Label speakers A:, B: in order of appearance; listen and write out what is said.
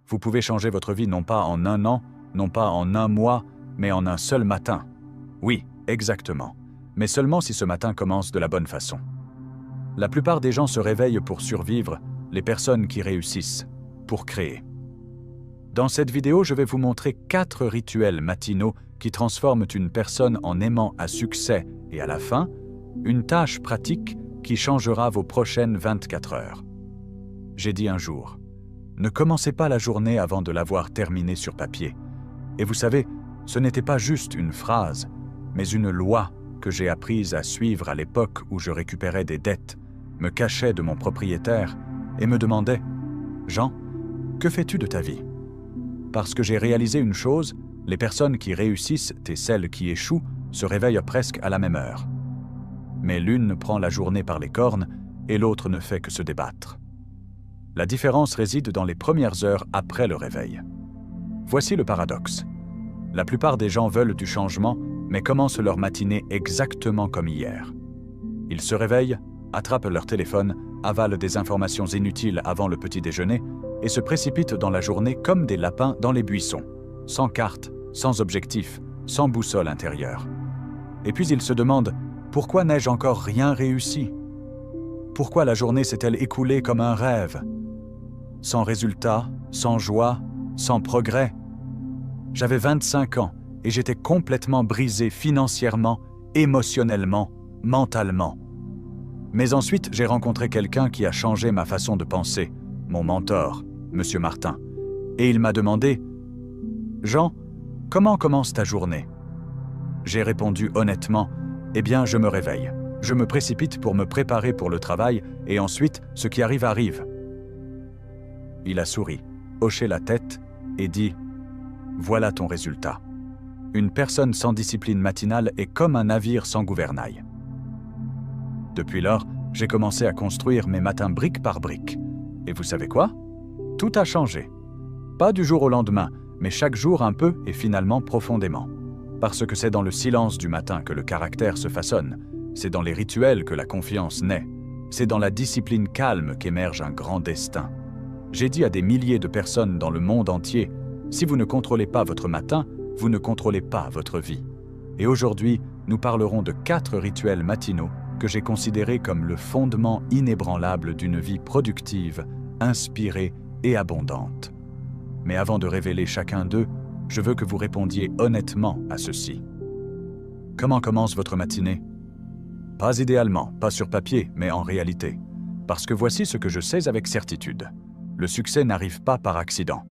A: Vous pouvez changer votre vie non pas en un an, non pas en un mois, mais en un seul matin. Oui, exactement. Mais seulement si ce matin commence de la bonne façon. La plupart des gens se réveillent pour survivre, les personnes qui réussissent, pour créer. Dans cette vidéo, je vais vous montrer 4 rituels matinaux qui transforment une personne en aimant à succès et à la fin, une tâche pratique qui changera vos prochaines 24 heures. J'ai dit un jour, ne commencez pas la journée avant de l'avoir terminée sur papier. Et vous savez, ce n'était pas juste une phrase, mais une loi que j'ai apprise à suivre à l'époque où je récupérais des dettes, me cachais de mon propriétaire et me demandais « Jean, que fais-tu de ta vie ?» Parce que j'ai réalisé une chose, les personnes qui réussissent et celles qui échouent se réveillent presque à la même heure. Mais l'une prend la journée par les cornes et l'autre ne fait que se débattre. La différence réside dans les premières heures après le réveil. Voici le paradoxe. La plupart des gens veulent du changement, mais commencent leur matinée exactement comme hier. Ils se réveillent, attrapent leur téléphone, avalent des informations inutiles avant le petit déjeuner et se précipitent dans la journée comme des lapins dans les buissons, sans carte, sans objectif, sans boussole intérieure. Et puis ils se demandent « Pourquoi n'ai-je encore rien réussi ? Pourquoi la journée s'est-elle écoulée comme un rêve ? Sans résultat, sans joie, sans progrès. J'avais 25 ans et j'étais complètement brisé financièrement, émotionnellement, mentalement. Mais ensuite, j'ai rencontré quelqu'un qui a changé ma façon de penser, mon mentor, Monsieur Martin. Et il m'a demandé « Jean, comment commence ta journée ?» J'ai répondu honnêtement « Eh bien, je me réveille. Je me précipite pour me préparer pour le travail et ensuite, ce qui arrive, arrive. » Il a souri, hoché la tête et dit « Voilà ton résultat. Une personne sans discipline matinale est comme un navire sans gouvernail. » Depuis lors, j'ai commencé à construire mes matins brique par brique. Et vous savez quoi? Tout a changé. Pas du jour au lendemain, mais chaque jour un peu et finalement profondément. Parce que c'est dans le silence du matin que le caractère se façonne. C'est dans les rituels que la confiance naît. C'est dans la discipline calme qu'émerge un grand destin. J'ai dit à des milliers de personnes dans le monde entier, si vous ne contrôlez pas votre matin, vous ne contrôlez pas votre vie. Et aujourd'hui, nous parlerons de 4 rituels matinaux que j'ai considérés comme le fondement inébranlable d'une vie productive, inspirée et abondante. Mais avant de révéler chacun d'eux, je veux que vous répondiez honnêtement à ceci. Comment commence votre matinée? Pas idéalement, pas sur papier, mais en réalité. Parce que voici ce que je sais avec certitude. Le succès n'arrive pas par accident.